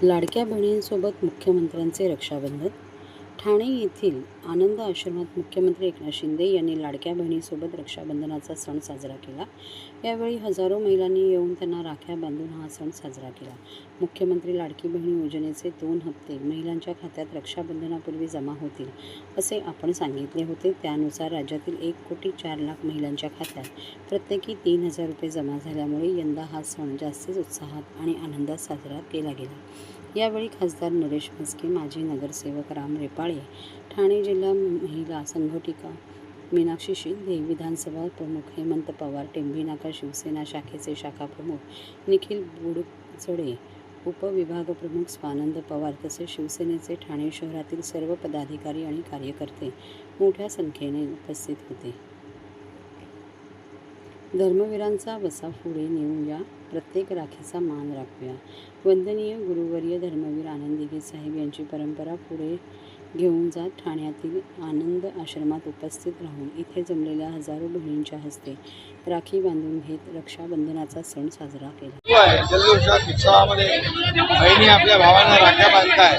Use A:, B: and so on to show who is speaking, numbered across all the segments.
A: लाडक्या बहिणींसोबत मुख्यमंत्र्यांचे रक्षाबंधन. ठाणे येथील आनंद आश्रमात मुख्यमंत्री एकनाथ शिंदे यांनी लाडक्या बहिणीसोबत रक्षाबंधनाचा सण साजरा केला. यावेळी हजारो महिलांनी येऊन त्यांना राख्या बांधून हा सण साजरा केला. मुख्यमंत्री लाडकी बहीण योजनेचे 2 हप्ते महिलांच्या खात्यात रक्षाबंधनापूर्वी जमा होतील असे आपण सांगितले होते. त्यानुसार राज्यातील 1,04,00,000 महिलांच्या खात्यात प्रत्येकी 3,000 रुपये जमा झाल्यामुळे यंदा हा सण जास्तच उत्साहात आणि आनंदात साजरा केला गेला. यावेळी खासदार नरेश म्हस्के, माजी नगरसेवक राम रेपाळे, ठाणे जिल्हा महिला संघटिका मीनाक्षी शिंदे, विधानसभा प्रमुख हेमंत पवार, टेंभीनाका शिवसेना शाखेचे शाखा प्रमुख निखिल बुडचडे, उपविभागप्रमुख स्वानंद पवार तसेच शिवसेनेचे ठाणे शहरातील सर्व पदाधिकारी आणि कार्यकर्ते मोठ्या संख्येने उपस्थित होते. धर्मवीरांचा वसा पुढे नेऊया, प्रत्येक राखीचा मान राखूया. वंदनीय गुरुवर्य धर्मवीर आनंद दिघे साहेब यांची परंपरा पुढे घेऊन जात ठाण्यातील आनंद आश्रमात उपस्थित राहून इथे जमलेल्या हजारो बहिणींच्या हस्ते राखी बांधून घेत रक्षाबंधनाचा सण साजरा केला.
B: जल्लोषात उत्सवामध्ये बहिणी आपल्या भावांना राख्या बांधताय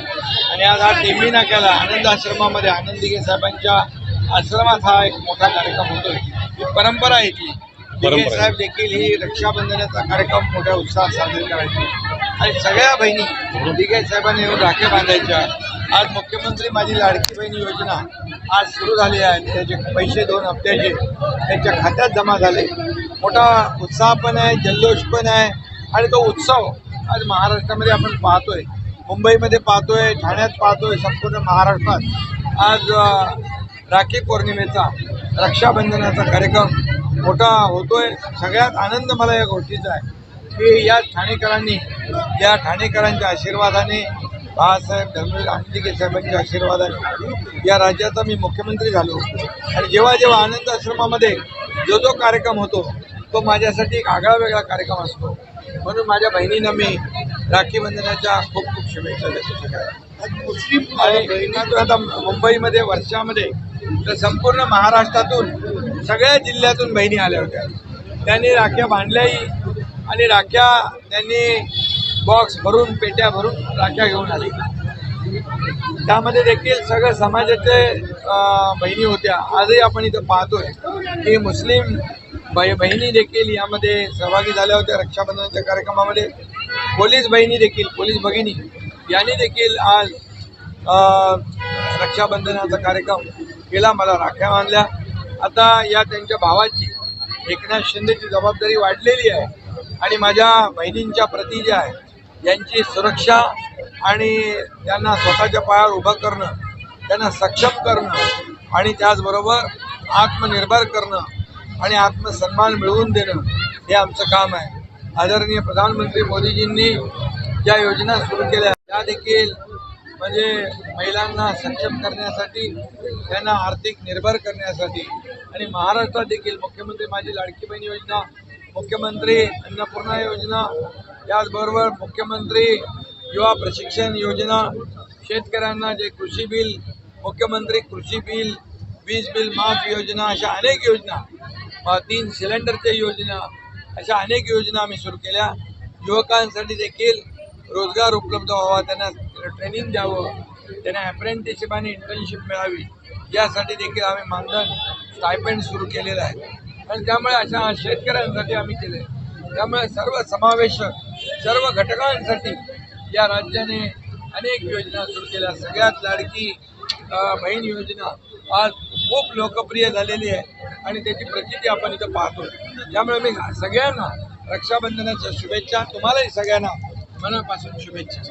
B: आणि आज हा टेंभी नाक्याला आनंद आश्रमामध्ये आनंद दिघे साहेबांच्या आश्रमात हा एक मोठा कार्यक्रम होतोय. ही परंपरा आहे ती. दिघे साहेब देखील ही रक्षाबंधनाचा कार्यक्रम मोठ्या उत्साहात साजरा करायची आणि सगळ्या बहिणी दिघे साहेबांनी येऊन राख्या बांधायच्या. आज मुख्यमंत्री माझी लाडकी बहीण योजना आज सुरू झाली आहे. त्याचे पैसे 2 हप्त्याचे त्यांच्या खात्यात जमा झाले. मोठा उत्साह पण आहे, जल्लोष पण आहे आणि तो उत्सव आज महाराष्ट्रामध्ये आपण पाहतोय, मुंबईमध्ये पाहतोय, ठाण्यात पाहतोय, संपूर्ण महाराष्ट्रात आज राखी पौर्णिमेचा रक्षाबंधनाचा कार्यक्रम मोठा होतोय. सगळ्यात आनंद मला या गोष्टीचा आहे की या ठाणेकरांच्या आशीर्वादाने, बाळासाहेब धर्मवीर आनंद दिघे साहेबांच्या आशीर्वादाने या राज्याचा मी मुख्यमंत्री झालो आणि जेव्हा जेव्हा आनंद आश्रमामध्ये जो कार्यक्रम होतो तो माझ्यासाठी एक आगळा वेगळा कार्यक्रम असतो. म्हणून माझ्या बहिणींना मी राखी बंधनाच्या खूप खूप शुभेच्छा देतो. मुस्लिम आणि आता मुंबईमध्ये, वर्षामध्ये तर संपूर्ण महाराष्ट्रातून सगळ्या जिल्ह्यातून बहिणी आल्या होत्या. त्यांनी राख्या बांधल्याही आणि राख्या त्यांनी बॉक्स भरून, पेट्या भरून राख्या घेऊन आली. त्यामध्ये देखील सगळ्या समाजाचे बहिणी होत्या. आजही आपण इथं पाहतोय की मुस्लिम बहिणी देखील यामध्ये सहभागी झाल्या होत्या रक्षाबंधनाच्या कार्यक्रमामध्ये. पोलीस बहिणी देखील, पोलीस भगिनी यांनी देखील आज रक्षाबंधनाचा कार्यक्रम केला, मला राख्या बांधल्या. आता या त्यांच्या भावाची, एकनाथ शिंदेची जबाबदारी वाढलेली आहे आणि माझ्या बहिणींच्या प्रती जे आहे यांची सुरक्षा आणि त्यांना स्वतःच्या पायावर उभं करणं, त्यांना सक्षम करणं आणि त्याचबरोबर आत्मनिर्भर करणं आणि आत्मसन्मान मिळवून देणं हे आमचं काम आहे. आदरणीय प्रधानमंत्री मोदीजींनी ज्या योजना सुरू केल्या त्या देखील म्हणजे महिलांना सक्षम करण्यासाठी, त्यांना आर्थिक निर्भर करण्यासाठी आणि महाराष्ट्रात देखील मुख्यमंत्री माझी लाडकी बहीण योजना, मुख्यमंत्री अन्नपूर्णा योजना, त्याचबरोबर मुख्यमंत्री युवा प्रशिक्षण योजना, शेतकऱ्यांना जे कृषी बिल, मुख्यमंत्री कृषी बिल, वीज बिल माफ योजना, अशा अनेक योजना, 3 सिलेंडरच्या योजना, अशा अनेक योजना आम्ही सुरू केल्या. युवकांसाठी देखील रोजगार उपलब्ध व्हावा, त्यांना ट्रेनिंग द्यावं, त्यांना अप्रेंटिसशिप आणि इंटर्नशिप मिळावी यासाठी देखील आम्ही मानधन स्टायपेंड सुरू केलेलं आहे आणि त्यामुळे अशा शेतकऱ्यांसाठी आम्ही केले. त्यामुळे सर्व समावेशक, सर्व घटकांसाठी या राज्याने अनेक योजना सुरू केल्या. सगळ्यात लाडकी बहीण योजना आज खूप लोकप्रिय झालेली आहे आणि त्याची प्रचिती आपण इथं पाहतो. त्यामुळे मी सगळ्यांना रक्षाबंधनाच्या शुभेच्छा, तुम्हालाही सगळ्यांना मनापासून शुभेच्छा.